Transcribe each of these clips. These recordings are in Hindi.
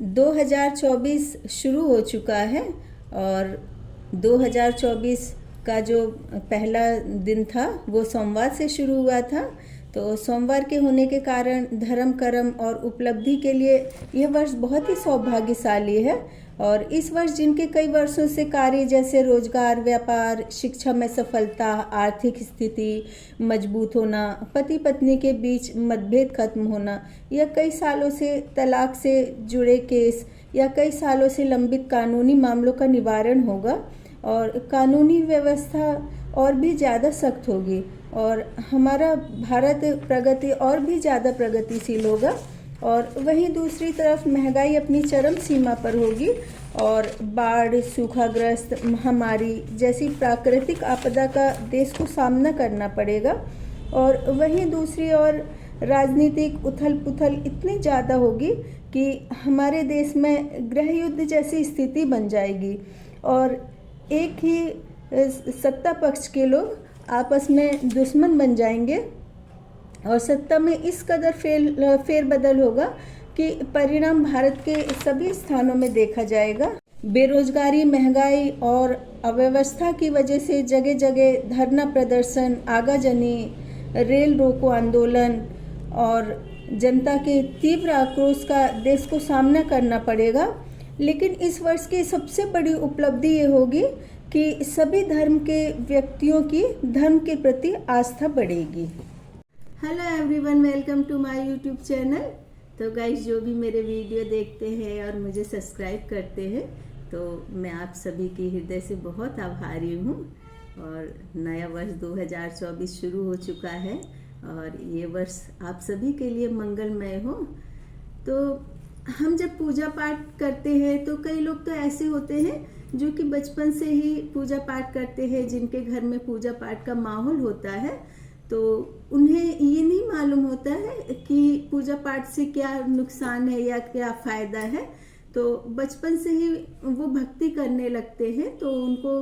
2024 शुरू हो चुका है और 2024 का जो पहला दिन था वो सोमवार से शुरू हुआ था। तो सोमवार के होने के कारण धर्म कर्म और उपलब्धि के लिए यह वर्ष बहुत ही सौभाग्यशाली है। और इस वर्ष जिनके कई वर्षों से कार्य जैसे रोजगार, व्यापार, शिक्षा में सफलता, आर्थिक स्थिति मजबूत होना, पति पत्नी के बीच मतभेद खत्म होना, या कई सालों से तलाक से जुड़े केस या कई सालों से लंबित कानूनी मामलों का निवारण होगा और कानूनी व्यवस्था और भी ज़्यादा सख्त होगी और हमारा भारत प्रगति और भी ज़्यादा प्रगतिशील होगा। और वहीं दूसरी तरफ महंगाई अपनी चरम सीमा पर होगी और बाढ़, सूखाग्रस्त, महामारी जैसी प्राकृतिक आपदा का देश को सामना करना पड़ेगा। और वहीं दूसरी ओर राजनीतिक उथल पुथल इतनी ज़्यादा होगी कि हमारे देश में गृह युद्ध जैसी स्थिति बन जाएगी और एक ही सत्ता पक्ष के लोग आपस में दुश्मन बन जाएंगे और सत्ता में इस कदर फेरबदल होगा कि परिणाम भारत के सभी स्थानों में देखा जाएगा। बेरोजगारी, महंगाई और अव्यवस्था की वजह से जगह जगह धरना प्रदर्शन, आगाजनी, रेल रोको आंदोलन और जनता के तीव्र आक्रोश का देश को सामना करना पड़ेगा। लेकिन इस वर्ष की सबसे बड़ी उपलब्धि ये होगी कि सभी धर्म के व्यक्तियों की धर्म के प्रति आस्था बढ़ेगी। Hello everyone, welcome to my YouTube channel. तो गाइस, जो भी मेरे वीडियो देखते हैं और मुझे सब्सक्राइब करते हैं, तो मैं आप सभी की हृदय से बहुत आभारी हूँ। और नया वर्ष 2024 शुरू हो चुका है और ये वर्ष आप सभी के लिए मंगलमय हो। तो हम जब पूजा पाठ करते हैं तो कई लोग तो ऐसे होते हैं जो कि बचपन से ही पूजा पाठ करते हैं, जिनके घर में पूजा पाठ का माहौल होता है, तो उन्हें ये नहीं मालूम होता है कि पूजा पाठ से क्या नुकसान है या क्या फ़ायदा है। तो बचपन से ही वो भक्ति करने लगते हैं तो उनको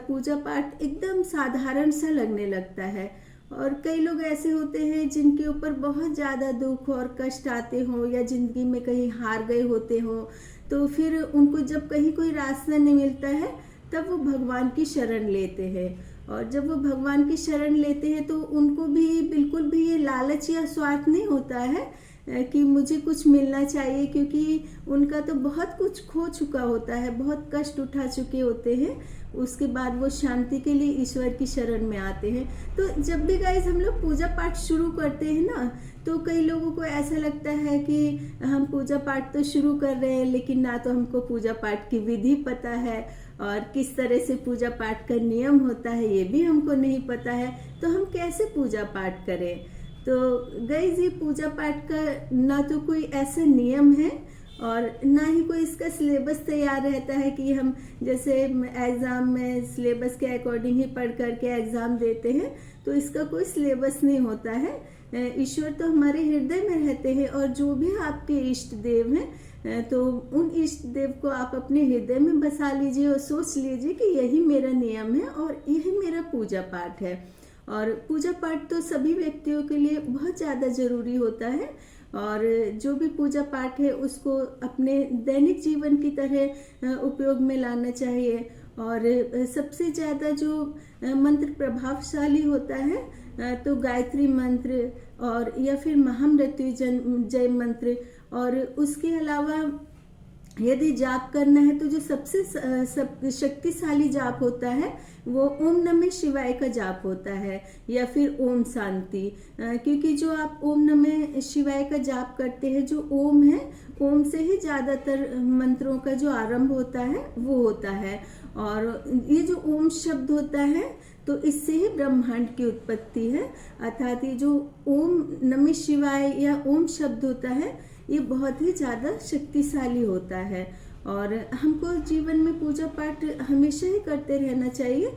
पूजा पाठ एकदम साधारण सा लगने लगता है। और कई लोग ऐसे होते हैं जिनके ऊपर बहुत ज़्यादा दुख और कष्ट आते हों या ज़िंदगी में कहीं हार गए होते हों, तो फिर उनको जब कहीं कोई रास्ता नहीं मिलता है तब वो भगवान की शरण लेते हैं। और जब वो भगवान की शरण लेते हैं तो उनको भी बिल्कुल भी ये लालच या स्वार्थ नहीं होता है कि मुझे कुछ मिलना चाहिए, क्योंकि उनका तो बहुत कुछ खो चुका होता है, बहुत कष्ट उठा चुके होते हैं। उसके बाद वो शांति के लिए ईश्वर की शरण में आते हैं। तो जब भी गाइस हम लोग पूजा पाठ शुरू करते हैं ना, तो कई लोगों को ऐसा लगता है कि हम पूजा पाठ तो शुरू कर रहे हैं लेकिन ना तो हमको पूजा पाठ की विधि पता है और किस तरह से पूजा पाठ का नियम होता है ये भी हमको नहीं पता है, तो हम कैसे पूजा पाठ करें। तो गाइस, ये पूजा पाठ का ना तो कोई ऐसा नियम है और ना ही कोई इसका सिलेबस तैयार रहता है कि हम जैसे एग्ज़ाम में सिलेबस के अकॉर्डिंग ही पढ़ करके एग्ज़ाम देते हैं, तो इसका कोई सिलेबस नहीं होता है। ईश्वर तो हमारे हृदय में रहते हैं और जो भी आपके इष्ट देव हैं तो उन इष्ट देव को आप अपने हृदय में बसा लीजिए और सोच लीजिए कि यही मेरा नियम है और यही मेरा पूजा पाठ है। और पूजा पाठ तो सभी व्यक्तियों के लिए बहुत ज़्यादा ज़रूरी होता है और जो भी पूजा पाठ है उसको अपने दैनिक जीवन की तरह उपयोग में लाना चाहिए। और सबसे ज़्यादा जो मंत्र प्रभावशाली होता है तो गायत्री मंत्र और या फिर महामृत्युंजय मंत्र, और उसके अलावा यदि जाप करना है तो जो सबसे शक्तिशाली जाप होता है वो ओम नमः शिवाय का जाप होता है या फिर ओम शांति, क्योंकि जो आप ओम नमः शिवाय का जाप करते हैं, जो ओम है, ओम से ही ज़्यादातर मंत्रों का जो आरंभ होता है वो होता है। और ये जो ओम शब्द होता है तो इससे ही ब्रह्मांड की उत्पत्ति है, अर्थात ये जो ओम नमः शिवाय या ओम शब्द होता है ये बहुत ही ज़्यादा शक्तिशाली होता है। और हमको जीवन में पूजा पाठ हमेशा ही करते रहना चाहिए।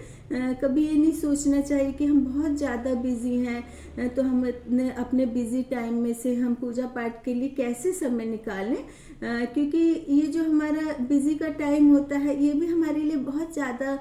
कभी ये नहीं सोचना चाहिए कि हम बहुत ज़्यादा बिजी हैं तो हम अपने बिजी टाइम में से हम पूजा पाठ के लिए कैसे समय निकालें, क्योंकि ये जो हमारा बिजी का टाइम होता है ये भी हमारे लिए बहुत ज़्यादा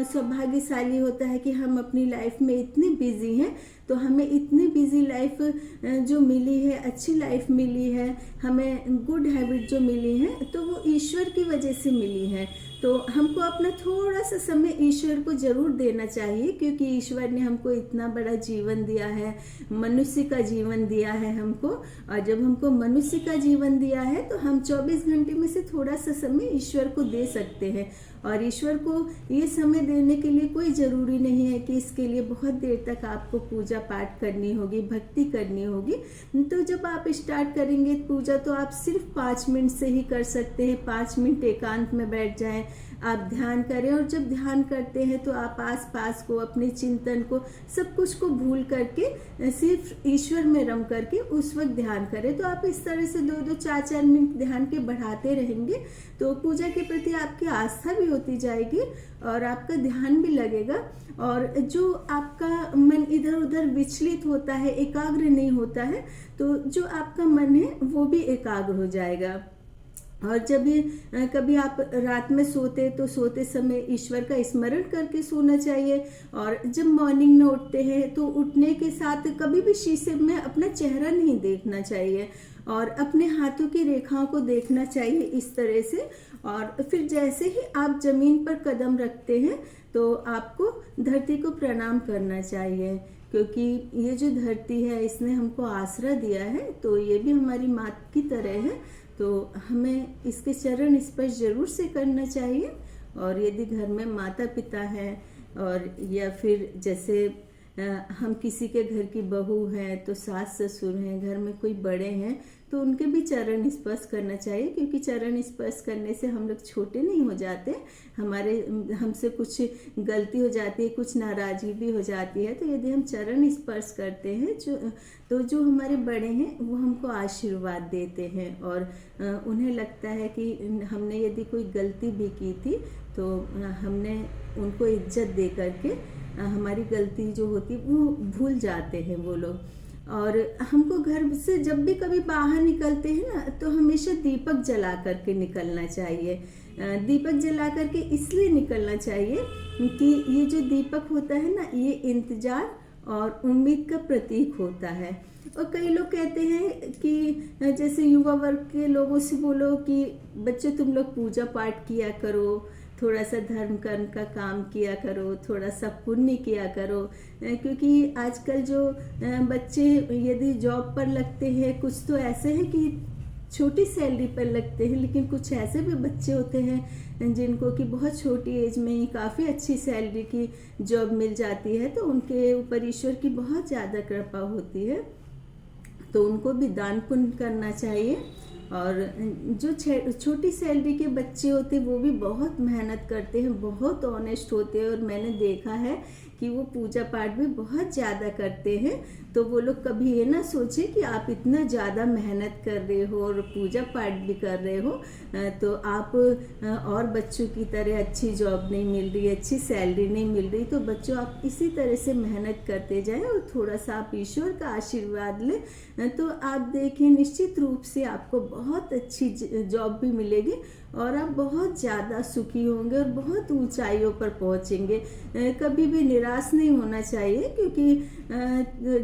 सौभाग्यशाली होता है कि हम अपनी लाइफ में इतने बिजी हैं। तो हमें इतनी बिजी लाइफ जो मिली है, अच्छी लाइफ मिली है, हमें गुड हैबिट जो मिली है, तो वो ईश्वर की वजह से मिली है। तो हमको अपना थोड़ा सा समय ईश्वर को जरूर देना चाहिए, क्योंकि ईश्वर ने हमको इतना बड़ा जीवन दिया है, मनुष्य का जीवन दिया है हमको। और जब हमको मनुष्य का जीवन दिया है तो हम 24 घंटे में से थोड़ा सा समय ईश्वर को दे सकते हैं। और ईश्वर को ये समय देने के लिए कोई ज़रूरी नहीं है कि इसके लिए बहुत देर तक आपको पूजा पाठ करनी होगी, भक्ति करनी होगी। तो जब आप स्टार्ट करेंगे पूजा तो आप सिर्फ 5 मिनट से ही कर सकते हैं। 5 मिनट एकांत में बैठ जाएं, आप ध्यान करें। और जब ध्यान करते हैं तो आप आस पास को, अपने चिंतन को, सब कुछ को भूल करके सिर्फ ईश्वर में रम करके उस वक्त ध्यान करें। तो आप इस तरह से 2-2, 4-4 मिनट ध्यान के बढ़ाते रहेंगे तो पूजा के प्रति आपकी आस्था भी होती जाएगी और आपका ध्यान भी लगेगा। और जो आपका मन इधर उधर विचलित होता है, एकाग्र नहीं होता है, तो जो आपका मन है वो भी एकाग्र हो जाएगा। और जब भी कभी आप रात में सोते समय ईश्वर का स्मरण करके सोना चाहिए। और जब मॉर्निंग में उठते हैं तो उठने के साथ कभी भी शीशे में अपना चेहरा नहीं देखना चाहिए और अपने हाथों की रेखाओं को देखना चाहिए इस तरह से। और फिर जैसे ही आप जमीन पर कदम रखते हैं तो आपको धरती को प्रणाम करना चाहिए, क्योंकि ये जो धरती है इसने हमको आसरा दिया है, तो ये भी हमारी माँ की तरह है। तो हमें इसके चरण स्पर्श जरूर से करना चाहिए। और यदि घर में माता पिता हैं और या फिर जैसे हम किसी के घर की बहू हैं तो सास ससुर हैं, घर में कोई बड़े हैं तो उनके भी चरण स्पर्श करना चाहिए, क्योंकि चरण स्पर्श करने से हम लोग छोटे नहीं हो जाते। हमसे कुछ गलती हो जाती है, कुछ नाराजगी भी हो जाती है, तो यदि हम चरण स्पर्श करते हैं तो जो हमारे बड़े हैं वो हमको आशीर्वाद देते हैं। और उन्हें लगता है कि हमने यदि कोई गलती भी की थी तो हमने उनको इज्जत दे करके हमारी गलती जो होती वो भूल जाते हैं वो लोग। और हमको घर से जब भी कभी बाहर निकलते हैं ना तो हमेशा दीपक जला करके निकलना चाहिए। दीपक जला करके इसलिए निकलना चाहिए कि ये जो दीपक होता है ना, ये इंतजार और उम्मीद का प्रतीक होता है। और कई लोग कहते हैं कि जैसे युवा वर्ग के लोगों से बोलो कि बच्चे तुम लोग पूजा पाठ किया करो, थोड़ा सा धर्म कर्म का काम किया करो, थोड़ा सा पुण्य किया करो, क्योंकि आजकल जो बच्चे यदि जॉब पर लगते हैं, कुछ तो ऐसे हैं कि छोटी सैलरी पर लगते हैं, लेकिन कुछ ऐसे भी बच्चे होते हैं जिनको कि बहुत छोटी एज में ही काफ़ी अच्छी सैलरी की जॉब मिल जाती है, तो उनके ऊपर ईश्वर की बहुत ज़्यादा कृपा होती है। तो उनको भी दान पुण्य करना चाहिए। और जो छोटी सैलरी के बच्चे होते हैं वो भी बहुत मेहनत करते हैं, बहुत ऑनेस्ट होते हैं, और मैंने देखा है कि वो पूजा पाठ भी बहुत ज़्यादा करते हैं। तो वो लोग कभी ये ना सोचे कि आप इतना ज़्यादा मेहनत कर रहे हो और पूजा पाठ भी कर रहे हो तो आप और बच्चों की तरह अच्छी जॉब नहीं मिल रही, अच्छी सैलरी नहीं मिल रही। तो बच्चों आप इसी तरह से मेहनत करते जाएं और थोड़ा सा आप ईश्वर का आशीर्वाद लें, तो आप देखें निश्चित रूप से आपको बहुत अच्छी जॉब भी मिलेगी और आप बहुत ज़्यादा सुखी होंगे और बहुत ऊंचाइयों पर पहुंचेंगे। कभी भी निराश नहीं होना चाहिए, क्योंकि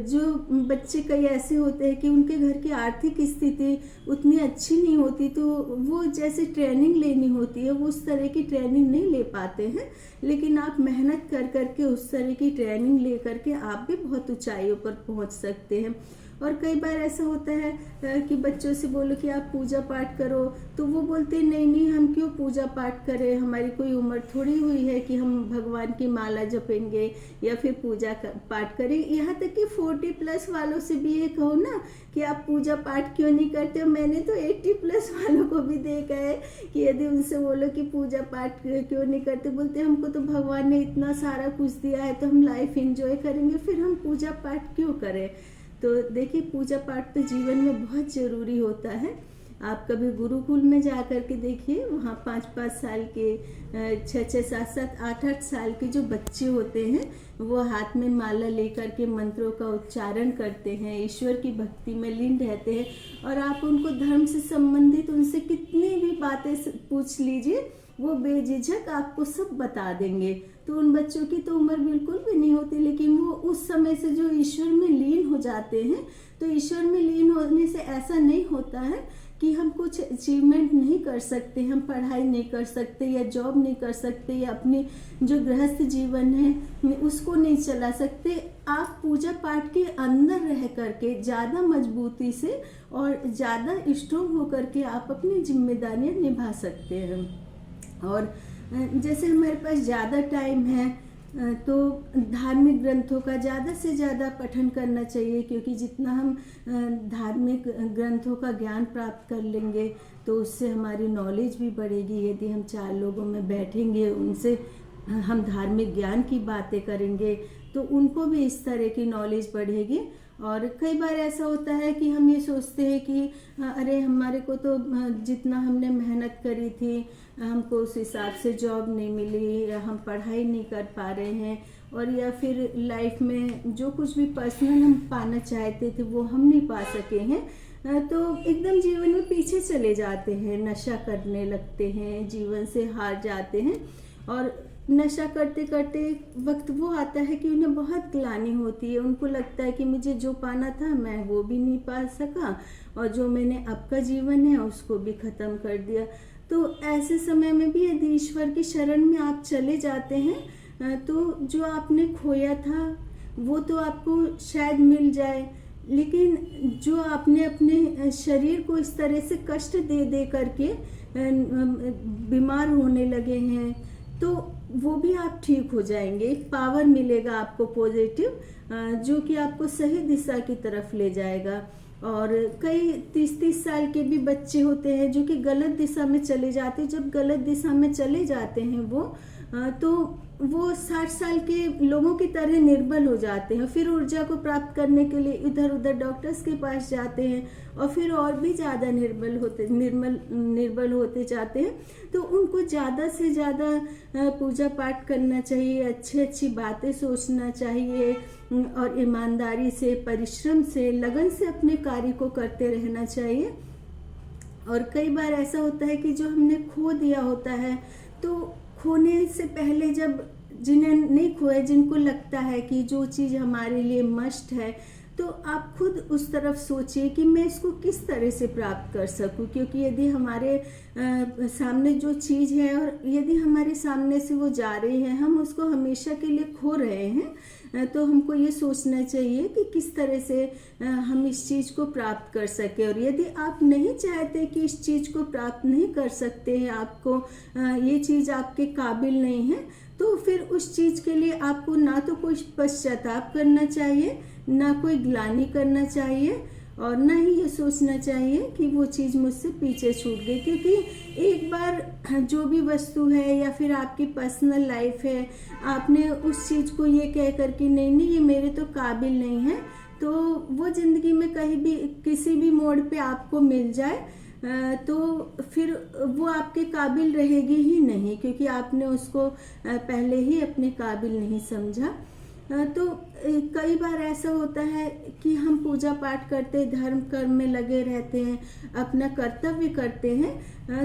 जो बच्चे कई ऐसे होते हैं कि उनके घर की आर्थिक स्थिति उतनी अच्छी नहीं होती, तो वो जैसे ट्रेनिंग लेनी होती है वो उस तरह की ट्रेनिंग नहीं ले पाते हैं। लेकिन आप मेहनत कर करके उस तरह की ट्रेनिंग ले करके आप भी बहुत ऊंचाइयों पर पहुंच सकते हैं। और कई बार ऐसा होता है कि बच्चों से बोलो कि आप पूजा पाठ करो, तो वो बोलते हैं नहीं नहीं हम क्यों पूजा पाठ करें, हमारी कोई उम्र थोड़ी हुई है कि हम भगवान की माला जपेंगे या फिर पूजा पाठ करें। यहाँ तक कि 40+ वालों से भी ये कहो ना कि आप पूजा पाठ क्यों नहीं करते हो। मैंने तो 80+ वालों को भी देखा है कि यदि उनसे बोलो कि पूजा पाठ क्यों नहीं करते, बोलते हमको तो भगवान ने इतना सारा कुछ दिया है तो हम लाइफ एंजॉय करेंगे, फिर हम पूजा पाठ क्यों करें। तो देखिए पूजा पाठ तो जीवन में बहुत ज़रूरी होता है। आप कभी गुरुकुल में जा कर के देखिए, वहाँ 5-5 साल के, 6-6, 7-7, 8-8 साल के जो बच्चे होते हैं वो हाथ में माला लेकर के मंत्रों का उच्चारण करते हैं, ईश्वर की भक्ति में लीन रहते हैं। और आप उनको धर्म से संबंधित उनसे कितनी भी बातें पूछ लीजिए, वो बेझिझक आपको सब बता देंगे। तो उन बच्चों की तो उम्र बिल्कुल भी नहीं होती, लेकिन वो उस समय से जो ईश्वर में लीन हो जाते हैं, तो ईश्वर में लीन होने से ऐसा नहीं होता है कि हम कुछ अचीवमेंट नहीं कर सकते, हम पढ़ाई नहीं कर सकते या जॉब नहीं कर सकते या अपनी जो गृहस्थ जीवन है उसको नहीं चला सकते। आप पूजा पाठ के अंदर रह करके ज़्यादा मजबूती से और ज़्यादा स्ट्रोंग होकर के आप अपनी जिम्मेदारियां निभा सकते हैं। और जैसे हमारे पास ज़्यादा टाइम है तो धार्मिक ग्रंथों का ज़्यादा से ज़्यादा पठन करना चाहिए, क्योंकि जितना हम धार्मिक ग्रंथों का ज्ञान प्राप्त कर लेंगे तो उससे हमारी नॉलेज भी बढ़ेगी। यदि हम 4 लोगों में बैठेंगे, उनसे हम धार्मिक ज्ञान की बातें करेंगे तो उनको भी इस तरह की नॉलेज बढ़ेगी। और कई बार ऐसा होता है कि हम ये सोचते हैं कि अरे हमारे को तो जितना हमने मेहनत करी थी हमको उस हिसाब से जॉब नहीं मिली, या हम पढ़ाई नहीं कर पा रहे हैं, और या फिर लाइफ में जो कुछ भी पर्सनल हम पाना चाहते थे वो हम नहीं पा सके हैं। तो एकदम जीवन में पीछे चले जाते हैं, नशा करने लगते हैं, जीवन से हार जाते हैं। और नशा करते करते वक्त वो आता है कि उन्हें बहुत ग्लानि होती है, उनको लगता है कि मुझे जो पाना था मैं वो भी नहीं पा सका, और जो मैंने अब का जीवन है उसको भी ख़त्म कर दिया। तो ऐसे समय में भी यदि ईश्वर की शरण में आप चले जाते हैं तो जो आपने खोया था वो तो आपको शायद मिल जाए, लेकिन जो आपने अपने शरीर को इस तरह से कष्ट दे दे करके बीमार होने लगे हैं तो वो भी आप ठीक हो जाएंगे। पावर मिलेगा आपको पॉजिटिव, जो कि आपको सही दिशा की तरफ ले जाएगा। और कई 30-30 साल के भी बच्चे होते हैं जो कि गलत दिशा में चले जाते हैं। जब गलत दिशा में चले जाते हैं तो वो 60 साल के लोगों की तरह निर्बल हो जाते हैं। फिर ऊर्जा को प्राप्त करने के लिए इधर उधर डॉक्टर्स के पास जाते हैं और फिर और भी ज़्यादा निर्बल होते जाते हैं। तो उनको ज़्यादा से ज़्यादा पूजा पाठ करना चाहिए, अच्छी बातें सोचना चाहिए, और ईमानदारी से, परिश्रम से, लगन से अपने कार्य को करते रहना चाहिए। और कई बार ऐसा होता है कि जो हमने खो दिया होता है, तो खोने से पहले जब जिन्हें नहीं खोए, जिनको लगता है कि जो चीज़ हमारे लिए मस्ट है, तो आप खुद उस तरफ सोचिए कि मैं इसको किस तरह से प्राप्त कर सकूं। क्योंकि यदि हमारे सामने जो चीज़ है और यदि हमारे सामने से वो जा रही है, हम उसको हमेशा के लिए खो रहे हैं, तो हमको ये सोचना चाहिए कि किस तरह से हम इस चीज़ को प्राप्त कर सके। और यदि आप नहीं चाहते कि इस चीज़ को प्राप्त नहीं कर सकते हैं, आपको ये चीज़ आपके काबिल नहीं है, तो फिर उस चीज़ के लिए आपको ना तो कोई पश्चाताप करना चाहिए, ना कोई ग्लानि करना चाहिए, और ना ही ये सोचना चाहिए कि वो चीज़ मुझसे पीछे छूट गई। क्योंकि एक बार जो भी वस्तु है या फिर आपकी पर्सनल लाइफ है, आपने उस चीज़ को ये कह कर कि नहीं ये मेरे तो काबिल नहीं है, तो वो ज़िंदगी में कहीं भी किसी भी मोड़ पे आपको मिल जाए तो फिर वो आपके काबिल रहेगी ही नहीं, क्योंकि आपने उसको पहले ही अपने काबिल नहीं समझा। तो कई बार ऐसा होता है कि हम पूजा पाठ करते, धर्म कर्म में लगे रहते हैं, अपना कर्तव्य करते हैं,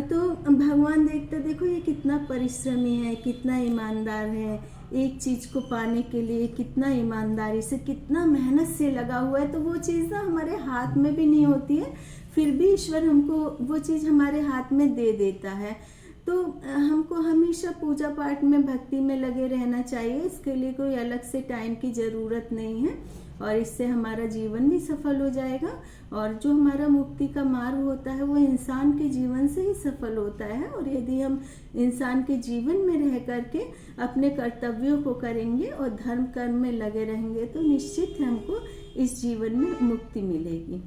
तो भगवान देखो ये कितना परिश्रमी है, कितना ईमानदार है, एक चीज़ को पाने के लिए कितना ईमानदारी से, कितना मेहनत से लगा हुआ है। तो वो चीज़ ना हमारे हाथ में भी नहीं होती है, फिर भी ईश्वर हमको वो चीज़ हमारे हाथ में दे देता है। तो हमको हमेशा पूजा पाठ में, भक्ति में लगे रहना चाहिए। इसके लिए कोई अलग से टाइम की ज़रूरत नहीं है, और इससे हमारा जीवन भी सफल हो जाएगा। और जो हमारा मुक्ति का मार्ग होता है वो इंसान के जीवन से ही सफल होता है। और यदि हम इंसान के जीवन में रह करके अपने कर्तव्यों को करेंगे और धर्म कर्म में लगे रहेंगे तो निश्चित हमको इस जीवन में मुक्ति मिलेगी।